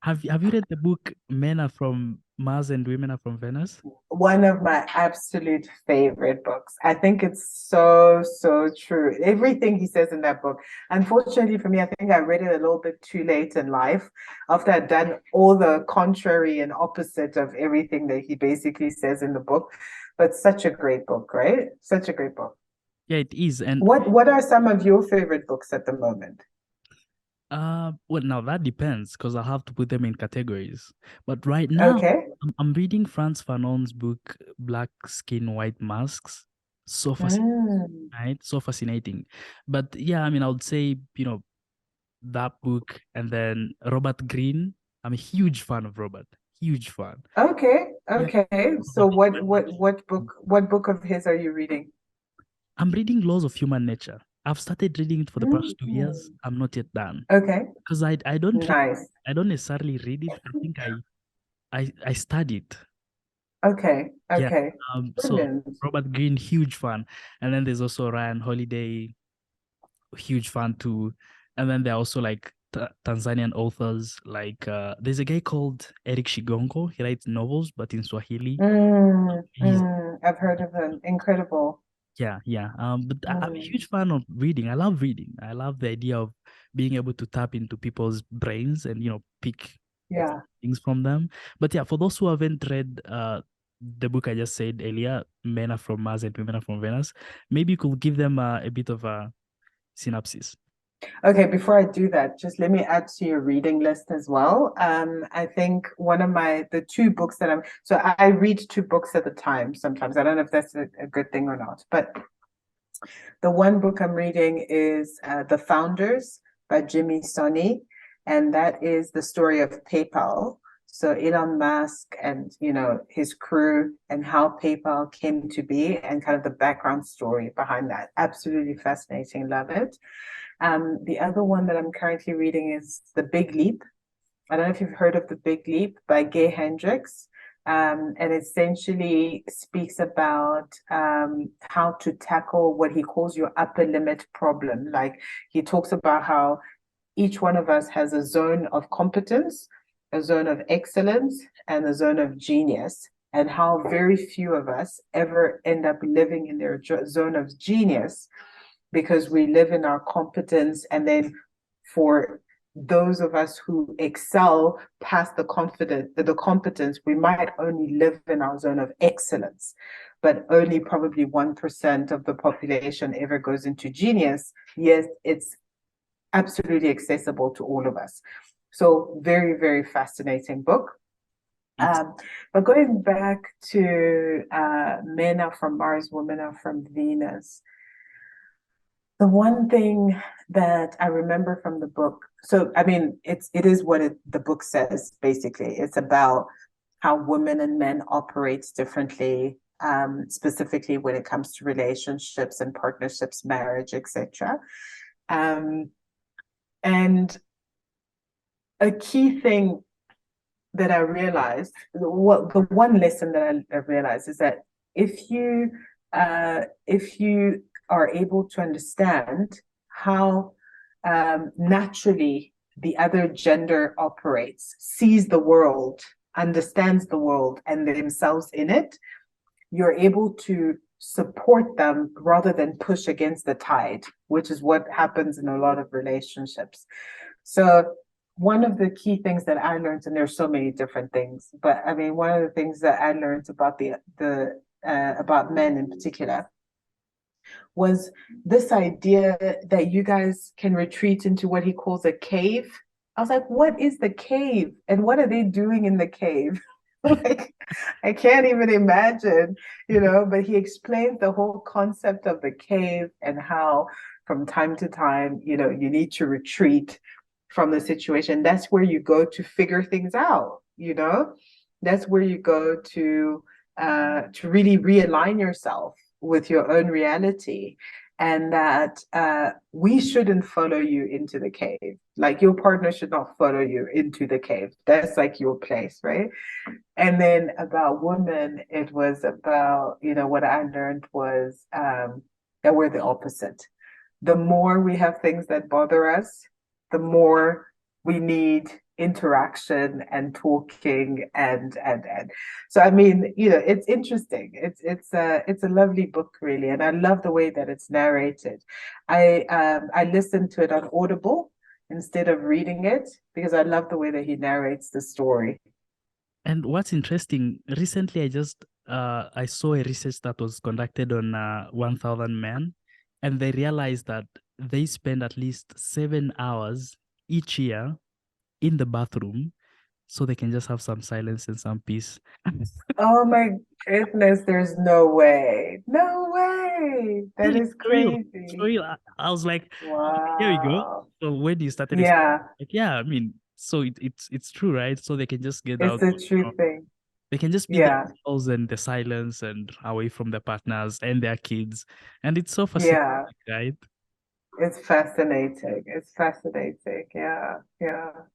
Have you read the book Men Are From Mars and Women Are From Venus? One of my absolute favorite books. I think it's so, so true. Everything he says in that book. Unfortunately for me, I think I read it a little bit too late in life after I'd done all the contrary and opposite of everything that he basically says in the book. But such a great book, right? Such a great book. Yeah, it is. And What are some of your favorite books at the moment? well, now that depends because I have to put them in categories. But right now, Okay. I'm reading Frantz Fanon's book, Black Skin, White Masks. So fascinating, Mm. right? So fascinating. But yeah, I mean, I would say, that book and then Robert Greene. I'm a huge fan of Robert. Huge fan. Okay. Yeah. Okay. Laws So of what Human what Nature. what book of his are you reading? I'm reading Laws of Human Nature. I've started reading it for the past 2 years. Mm. I'm not yet done Okay. because I don't read, Nice. I don't necessarily read it. I think I study it. Okay. Yeah. Okay. So Brilliant. Robert Greene, huge fan. And then there's also Ryan Holiday, huge fan too. And then there are also like Tanzanian authors. Like there's a guy called Eric Shigongo. He writes novels, but in Swahili. He's I've heard of him. Incredible. Yeah, yeah. But I'm a Mm, huge fan of reading. I love reading. I love the idea of being able to tap into people's brains and pick yeah. things from them. But yeah, for those who haven't read the book I just said earlier, Men Are From Mars and Women Are From Venus, maybe you could give them a bit of a synopsis. Okay, before I do that, just let me add to your reading list as well. I think one of the two books that I read two books at a time sometimes. I don't know if that's a good thing or not, but the one book I'm reading is The Founders by Jimmy Sonny, and that is the story of PayPal. So Elon Musk and his crew and how PayPal came to be and kind of the background story behind that. Absolutely fascinating. Love it. The other one that I'm currently reading is The Big Leap. I don't know if you've heard of The Big Leap by Gay Hendricks. And essentially speaks about how to tackle what he calls your upper limit problem. Like he talks about how each one of us has a zone of competence, a zone of excellence, and a zone of genius, and how very few of us ever end up living in their zone of genius because we live in our competence. And then for those of us who excel past the competence, we might only live in our zone of excellence, but only probably 1% of the population ever goes into genius. Yes, it's absolutely accessible to all of us. So very, very fascinating book. It's But going back to Men Are From Mars, Women Are From Venus, the one thing that I remember from the book, so I mean, it is what the book says, basically. It's about how women and men operate differently, specifically when it comes to relationships and partnerships, marriage, etc. Um, and a key thing that I realized, what the one lesson that I realized is that if you are able to understand how naturally the other gender operates, sees the world, understands the world and themselves in it, you're able to support them rather than push against the tide, which is what happens in a lot of relationships. So one of the key things that I learned, and there's so many different things, but I mean, one of the things that I learned about the about men in particular was this idea that you guys can retreat into what he calls a cave. I was like, what is the cave? And what are they doing in the cave? Like, I can't even imagine, but he explains the whole concept of the cave and how from time to time, you need to retreat from the situation. That's where you go to figure things out. That's where you go to really realign yourself with your own reality, and that we shouldn't follow you into the cave. Like your partner should not follow you into the cave. That's like your place, right? And then about women, it was about, what I learned was that we're the opposite. The more we have things that bother us, the more we need interaction and talking and so I mean, it's interesting. It's a lovely book really, and I love the way that it's narrated. I listened to it on Audible instead of reading it because I love the way that he narrates the story. And what's interesting, recently I saw a research that was conducted on 1,000 men, and they realized that they spend at least 7 hours each year in the bathroom so they can just have some silence and some peace. Oh my goodness, there's no way. No way. That Dude, is it's real. It's crazy. real. I was like, okay, here we go. Wow. So when you started explaining, Yeah, like, yeah, I mean, so it's true, right? So they can just get it's out, a true thing. they can just be Yeah, themselves and the silence and away from their partners and their kids. And it's so fascinating, yeah. right? It's fascinating. It's fascinating. Yeah, yeah.